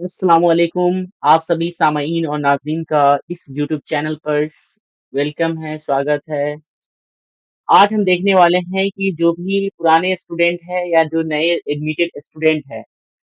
अस्सलाम वालेकुम। आप सभी सामाईन और नाज़रीन का इस यूट्यूब चैनल पर वेलकम है, स्वागत है। आज हम देखने वाले हैं कि जो भी पुराने स्टूडेंट हैं या जो नए एडमिटेड स्टूडेंट हैं,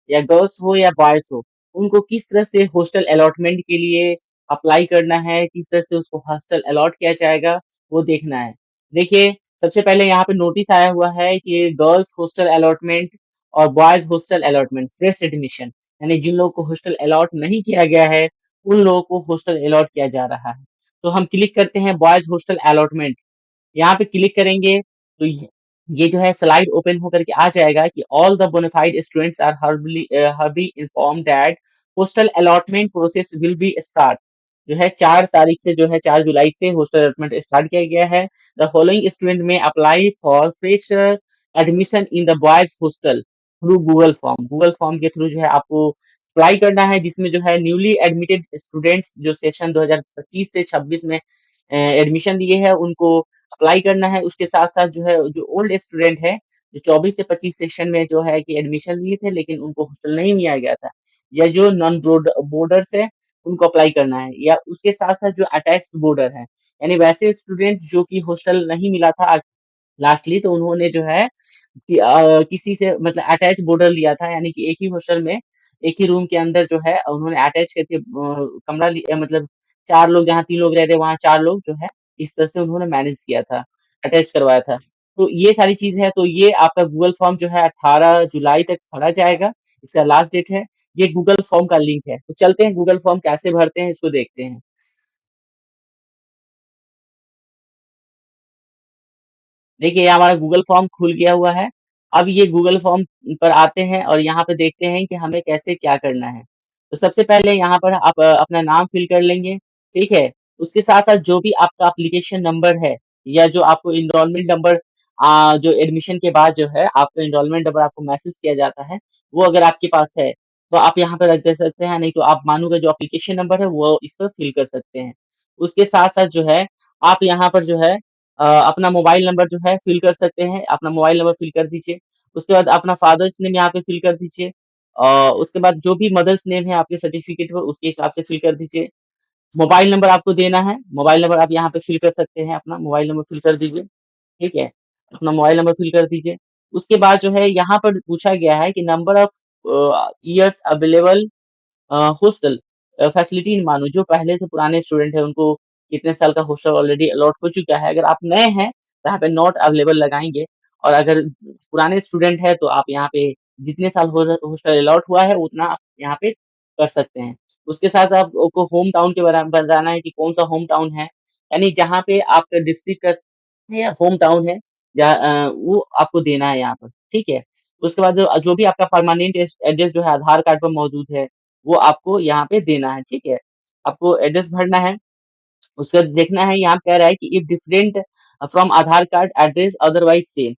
या गर्ल्स हो या बॉयज़ हो, उनको किस तरह से हॉस्टल अलॉटमेंट के लिए अप्लाई करना है, किस तरह से उसको हॉस्टल अलॉट किया जाएगा, वो देखना है। देखिए, सबसे पहले यहाँ पे नोटिस आया हुआ है कि गर्ल्स हॉस्टल अलॉटमेंट और boys hostel allotment, fresh admission, यानी जिन लोगों को हॉस्टल अलॉट नहीं किया गया है, उन लोगों को हॉस्टल अलॉट किया जा रहा है। तो हम क्लिक करते हैं बॉयज़ हॉस्टल अलॉटमेंट। यहाँ पे क्लिक करेंगे तो ये जो है स्लाइड ओपन होकर के आ जाएगा कि all the bonafide students are hereby informed that postal allotment process will be start. जो है 4 तारीख से जो है 4 जुलाई से हॉस्टल अलॉटमेंट स्टार्ट किया गया है। द फॉलोइंग स्टूडेंट में apply for fresh admission in the boys hostel through Google form. Google form के थ्रू जो है आपको अप्लाई करना है, जिसमें जो है न्यूली एडमिटेड स्टूडेंट्स जो सेशन 2025 से 26 में एडमिशन लिए हैं उनको अप्लाई करना है। उसके साथ-साथ जो है जो ओल्ड स्टूडेंट है, जो 24 से 25 सेशन में जो है कि एडमिशन लिए थे लेकिन उनको हॉस्टल नहीं दिया गया था, या जो नॉन बोर्डर्स है, उनको अप्लाई करना है, या उसके साथ-साथ जो अटैच्ड बोर्डर है, यानी वैसे स्टूडेंट जो कि हॉस्टल नहीं मिला था लास्टली, तो उन्होंने जो है कि किसी से मतलब अटैच बोर्डर लिया था, यानी कि एक ही हॉस्टल में, एक ही रूम के अंदर जो है उन्होंने अटैच करके कमरा लिया, मतलब 4 लोग जहाँ 3 लोग रह रहे, वहाँ 4 लोग जो है, इस तरह से उन्होंने मैनेज किया था, अटैच करवाया था। तो ये सारी चीज़ है, तो ये आपका गूगल फॉर्म जो है 18 जुलाई तक भरा जाएगा, इसका लास्ट डेट है। ये गूगल फॉर्म का लिंक है। तो चलते हैं गूगल फॉर्म कैसे भरते हैं, इसको देखते हैं। देखिए, ये हमारा गूगल फॉर्म खुल गया हुआ है। अब ये गूगल फॉर्म पर आते हैं और यहाँ पे देखते हैं कि हमें कैसे क्या करना है। तो सबसे पहले यहाँ पर आप अपना नाम फ़िल कर लेंगे, ठीक है? उसके साथ-साथ जो भी आपका एप्लीकेशन नंबर है, या जो आपको एनरोलमेंट नंबर जो एडमिशन के बाद जो है आपको एनरोलमेंट नंबर आपको मैसेज किया जाता है, वो अगर आपके पास है, तो आप यहाँ पे रख दे सकते हैं, नहीं तो आप मानो का जो एप्लीकेशन नंबर है, वो इस पर फ़िल कर सकते हैं। उसके साथ-साथ जो है, आप यहाँ पर जो है अपना मोबाइल नंबर जो है फ़िल कर सकते हैं, अपना मोबाइल नंबर फ़िल कर दीजिए। उसके बाद अपना फादर्स नेम यहाँ पे फ़िल कर दीजिए। उसके बाद जो भी मदर्स नेम है आपके सर्टिफ़िकेट में, उसके हिसाब से फ़िल कर दीजिए। मोबाइल नंबर आपको देना है, मोबाइल नंबर आप यहाँ पे फ़िल कर सकते हैं, अपना मोबाइल नंबर फ़िल कर दीजिए, ठीक है? अपना मोबाइल नंबर फ़िल कर दीजिए। उसके बाद जो है यहाँ पर पूछा गया है कि number of years available hostel facility in मानो, जो पहले से पुराने स्टूडेंट हैं उनको कितने साल का हॉस्टल ऑलरेडी अलॉट हो चुका है। अगर आप नए हैं तो यहाँ पे नॉट अवेलेबल लगाएँगे, और अगर पुराने स्टूडेंट हैं तो आप यहाँ पे जितने साल हॉस्टल अलॉट हुआ है उतना आप यहाँ पे कर सकते हैं। उसके साथ आपको होम टाउन के बारे में बताना है कि कौन-सा होम टाउन है, यानी जहाँ पे आपका डिस्ट्रिक्ट का या होम टाउन है, या वो आपको देना है यहाँ पर, ठीक है? उसके बाद जो जो भी आपका परमानेंट एड्रेस जो है आधार कार्ड पर मौजूद है, वो आपको यहाँ पे देना है, ठीक है? आपको एड्रेस भरना है, उसके बाद देखना है, यहाँ पे कह रहा है कि if different from Aadhaar card address otherwise same.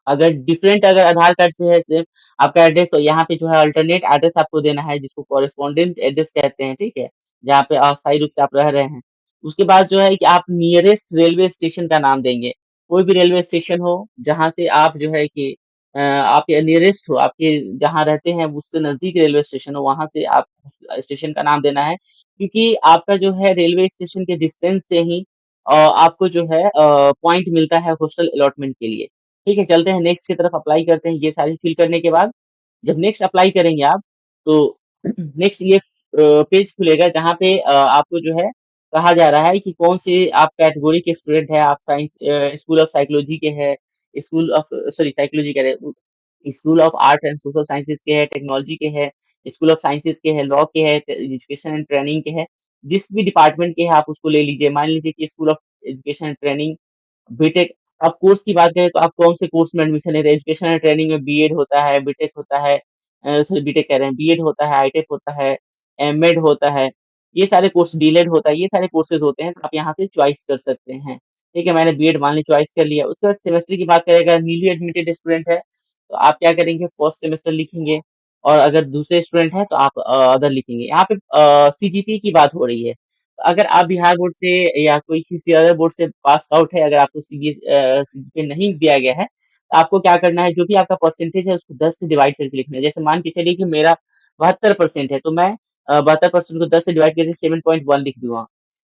अगर डिफरेंट अगर आधार कार्ड से है सेम आपका एड्रेस, तो यहाँ पे जो है अल्टरनेट एड्रेस आपको देना है, जिसको कॉरेस्पॉन्डेंट एड्रेस कहते हैं, ठीक है? जहाँ पे अस्थायी रूप से आप रह रहे हैं। उसके बाद जो है कि आप नियरेस्ट रेलवे स्टेशन का नाम देंगे। कोई भी रेलवे स्टेशन हो, जहाँ से आप जो है कि आपके नियरेस्ट हो, आपके जहाँ रहते हैं उससे नज़दीक रेलवे स्टेशन हो, वहाँ से आप स्टेशन का नाम देना है। क्योंकि आपका जो है रेलवे स्टेशन के डिस्टेंस से ही आपको जो है पॉइंट मिलता है हॉस्टल अलॉटमेंट के लिए। ठीक है, चलते हैं नेक्स्ट की तरफ, अप्लाई करते हैं। ये सारी फिल करने के बाद जब नेक्स्ट अप्लाई करेंगे आप, तो नेक्स्ट ये पेज खुलेगा, जहाँ पे आपको जो है कहा जा रहा है कि कौन से आप कैटेगरी के स्टूडेंट हैं। आप साइंस स्कूल ऑफ साइकोलॉजी के हैं, स्कूल ऑफ सॉरी साइकोलॉजी कह रहे हैं, school of arts and social sciences के हैं, टेक्नोलॉजी के हैं, स्कूल ऑफ साइंसेज के हैं, लॉ के हैं, एजुकेशन एंड ट्रेनिंग के हैं। जिस भी डिपार्टमेंट के हैं आप उसको ले लीजिए। मान लीजिए कि school of education and training B Tech, आप कोर्स की बात करें तो आप कौन से कोर्स में एडमिशन ले रहे हैं? एजुकेशन एंड ट्रेनिंग में बीएड होता है, बीटेक होता है, सॉरी बीटेक कह रहे हैं, बीएड होता है, आईटेक होता है, एमएड होता है, ये सारे कोर्स, डीएलएड होता है, ये सारे कोर्सेज़ होते हैं, तो आप यहाँ से चॉइस कर सकते हैं। ठीक है, मैंने बीएड मान ली चॉइस कर लिया। उसके बाद सेमेस्टर की बात करें, अगर न्यूली एडमिटेड स्टूडेंट है, तो आप क्या करेंगे, फर्स्ट सेमेस्टर लिखेंगे, और अगर दूसरे स्टूडेंट हैं तो आप अदर लिखेंगे। यहाँ पे सीजीपी की बात हो रही है। अगर आप बिहार बोर्ड से या कोई किसी अदर बोर्ड से पास आउट है, अगर आपको सीजीपीए नहीं दिया गया है, तो आपको क्या करना है, जो भी आपका परसेंटेज है उसको 10 से डिवाइड करके लिखना है। जैसे मान के चलिए कि मेरा 72% है, तो मैं 72% को 10 से डिवाइड करके 7.1 लिख दूंगा।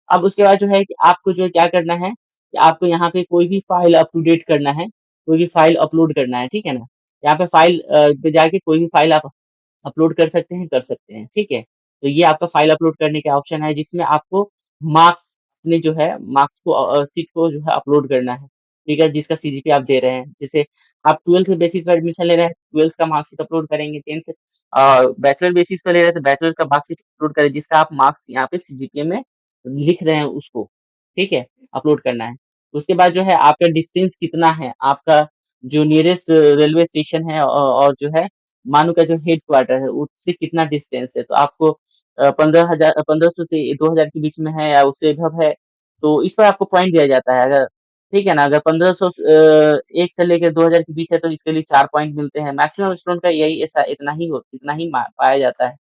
अब उसके बाद जो है कि आपको जो है क्या करना है कि आपको यहाँ पे कोई भी फाइल अप टू डेट करना है, कोई भी फाइल अपलोड करना है, ठीक है ना? यहाँ पे फाइल पे जाके कोई भी फाइल आप अपलोड कर सकते हैं, ठीक है? तो ये आपका फाइल अपलोड करने का ऑप्शन है जिसमें आपको मार्क्स अपने जो है मार्क्स को सीट को जो है अपलोड करना है, ठीक है? जिसका सीजीपी आप दे रहे हैं। जैसे आप 12th के बेसिस पर एडमिशन ले रहे हैं, 12th का मार्कशीट अपलोड करेंगे, 10th बैचलर बेसिस पर ले रहे हैं तो बैचलर का मार्कशीट अपलोड करें जिसका आप मार्क्स यहाँ पे सीजीपीए में लिख रहे हैं उसको, ठीक है? अपलोड करना है। उसके बाद जो है आपका डिस्टेंस कितना है, आपका जो नियरेस्ट रेलवे स्टेशन है और जो है मानो का जो हेड क्वार्टर है उससे कितना डिस्टेंस है, तो आपको 1500 से 2000 के बीच में है या उससे अबव है, तो इस पर आपको पॉइंट दिया जाता है। अगर ठीक है ना, अगर 1500 1 से लेकर 2000 के बीच है तो इसके लिए 4 पॉइंट मिलते हैं। मैक्सिमम स्टूडेंट का यही ऐसा इतना ही पाया जाता है,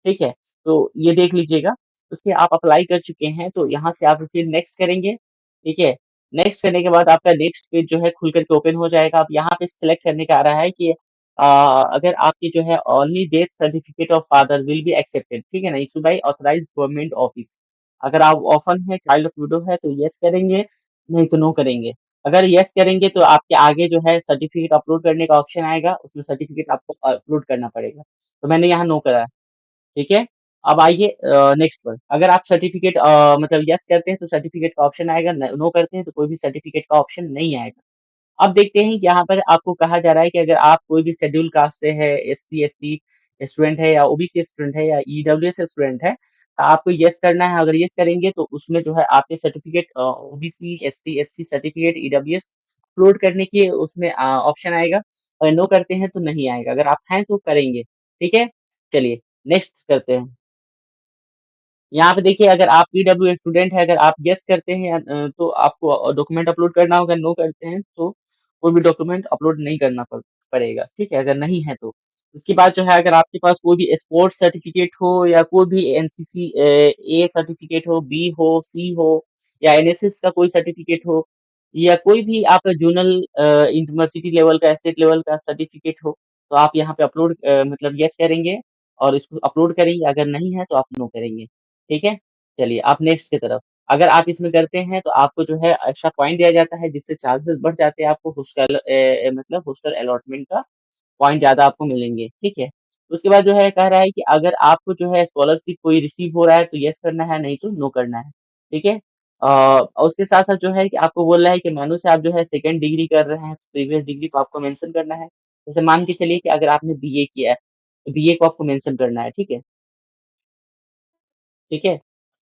ठीक है? तो ये देख लीजिएगा। उससे आप अप्लाई कर चुके हैं तो यहाँ से आप फिर नेक्स्ट करेंगे, ठीक है? नेक्स्ट करने के बाद आपका नेक्स्ट पेज जो है खुल करके ओपन हो जाएगा। अब यहाँ पे सिलेक्ट करने का आ रहा है कि अगर आपकी जो है only death certificate of father will be accepted, ठीक है ना? Issue bye authorised government office. अगर आप ऑर्फन है, चाइल्ड ऑफ विडो है तो यस करेंगे, नहीं तो नो करेंगे। अगर यस करेंगे तो आपके आगे जो है सर्टिफिकेट अपलोड करने का ऑप्शन आएगा, उसमें सर्टिफिकेट आपको अपलोड करना पड़ेगा। तो मैंने यहाँ नो करा है, ठीक है? अब आइए नेक्स्ट पर। अगर आप सर्टिफिकेट मतलब यस करते हैं तो सर्टिफिकेट का ऑप्शन आएगा, नो करते हैं तो कोई भी सर्टिफिकेट का ऑप्शन नहीं आएगा। अब देखते हैं कि यहाँ पर आपको कहा जा रहा है कि अगर आप कोई भी शेड्यूल कास्ट से है, एससी एसटी स्टूडेंट है या ओबीसी स्टूडेंट है या ईडब्ल्यूएस स्टूडेंट है, तो आपको यस करना है। अगर यस करेंगे तो उसमें जो है आपके certificate OBC ST SC certificate EWS upload करने की उसमें ऑप्शन आएगा। अगर नो करते हैं तो नहीं आएगा, अगर आप हैं तो करेंगे, ठीक है? चलिए नेक्स्ट करते हैं। यहाँ पे देखिए अगर आप पीडब्ल्यू स्टूडेंट है, अगर आप यस करते हैं तो आपको डॉक्यूमेंट अपलोड करना होगा, नो करते हैं तो कोई भी डॉक्यूमेंट अपलोड नहीं करना पड़ेगा, ठीक है? अगर नहीं है तो। उसके बाद जो है अगर आपके पास कोई भी स्पोर्ट्स सर्टिफिकेट हो या कोई भी एनसीसी ए सर्टिफिकेट हो, बी हो, सी हो या एनएसएस का कोई सर्टिफिकेट हो या कोई भी आप जोनल यूनिवर्सिटी लेवल का, स्टेट लेवल का सर्टिफिकेट हो, तो आप यहाँ पे अपलोड मतलब यस करेंगे और इसको अपलोड करेंगे। अगर नहीं है तो आप नो करेंगे। ठीक है? चलिए आप नेक्स्ट की तरफ। अगर आप इसमें करते हैं तो आपको जो है एक्स्ट्रा पॉइंट दिया जाता है जिससे चांसेस बढ़ जाते हैं आपको हॉस्टल मतलब हॉस्टल अलॉटमेंट का पॉइंट ज़्यादा आपको मिलेंगे, ठीक है? उसके बाद जो है कह रहा है कि अगर आपको जो है स्कॉलरशिप कोई रिसीव हो रहा है तो येस करना है, नहीं तो नो करना है, ठीक है? और उसके साथ-साथ जो है कि आपको बोल रहा है कि मानो से आप जो है सेकंड डिग्री कर रहे हैं, प्रीवियस डिग्री को आपको मेंशन करना है। जैसे मान के चलिए कि अगर आपने बीए किया है, तो बीए को आपको मेंशन करना है, ठीक है? ठीक है?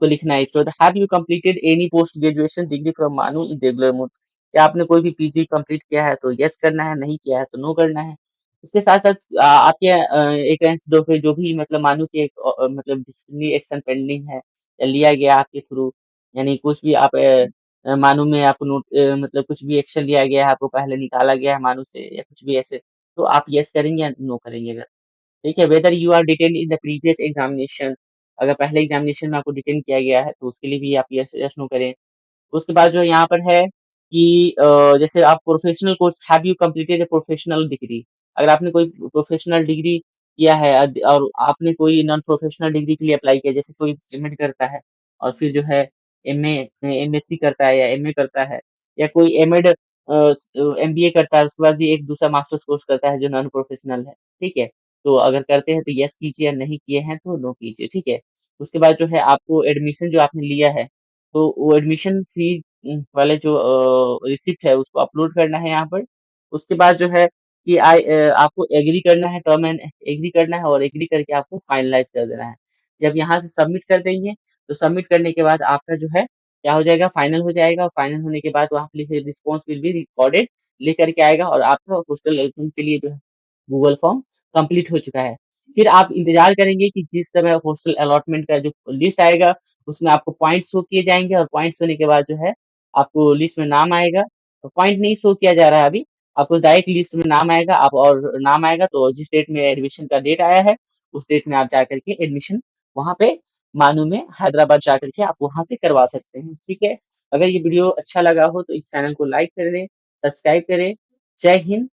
तो लिखना है तो have you completed any post graduation degree from मानू इन रेगुलर मोड? क्या आपने कोई भी पीजी कंप्लीट किया है तो यस करना है, नहीं किया है तो नो करना है। उसके साथ-साथ आपके एक रैंक दो पे जो भी मतलब मानो कि एक मतलब डिसिप्लिनरी एक्शन पेंडिंग है या लिया गया आपके थ्रू, यानी कुछ भी आप मानो में आपको मतलब कुछ भी एक्शन लिया गया है, आपको पहले निकाला गया है मानो से या कुछ भी ऐसे, तो आप यस करेंगे या नो करेंगे अगर? ठीक है, whether you are detained in the previous examination, अगर पहले एग्जामिनेशन में आपको डिटेन किया गया है तो उसके लिए भी आप यस यस नो करें। उसके बाद जो यहाँ पर है कि जैसे आप professional course have you completed a professional degree, अगर आपने कोई प्रोफेशनल डिग्री किया है और आपने कोई नॉन प्रोफेशनल डिग्री के लिए अप्लाई किया, जैसे कोई एमएड करता है और फिर जो है एमए एमएससी करता है या एमए करता है या कोई एमएड एमबीए करता है, उसके बाद भी एक दूसरा मास्टर्स कोर्स करता है जो नॉन प्रोफेशनल है, ठीक है? तो अगर करते हैं तो यस कीजिए, या नहीं किए हैं तो नो कीजिए, ठीक है? उसके बाद जो है आपको एडमिशन जो आपने लिया है, तो वो एडमिशन फी वाले जो रिसिप्ट है उसको अपलोड करना है यहाँ पर। उसके बाद जो है कि आपको एग्री करना है, टर्म एंड एग्री करना है और एग्री करके आपको फाइनलाइज़ कर देना है। जब यहाँ से सबमिट कर देंगे, तो सबमिट करने के बाद आपका जो है क्या हो जाएगा, फाइनल हो जाएगा और फाइनल होने के बाद वहाँ पे लिखे रिस्पॉन्स विल बी रिकॉर्डेड लिख कर के आएगा और आपका हॉस्टल एडमिशन के लिए जो है गूगल फॉर्म कंप्लीट हो चुका है। फिर आप इंतज़ार करेंगे कि जिस समय हॉस्टल अलॉटमेंट का जो लिस्ट आएगा, उसमें आपको पॉइंट शो किए जाएँगे और पॉइंट्स होने के बाद जो है, आपको लिस्ट में नाम आएगा। तो पॉइंट नहीं शो किया जा रहा है अभी, आपको डायरेक्ट लिस्ट में नाम आएगा आप और नाम आएगा तो जिस डेट में एडमिशन का डेट आया है, उस डेट में आप जा कर के एडमिशन वहाँ पे मानू में हैदराबाद जा कर के आप वहाँ से करवा सकते हैं, ठीक है? अगर ये वीडियो अच्छा लगा हो तो इस चैनल को लाइक कर दें, सब्सक्राइब करें। जय हिंद।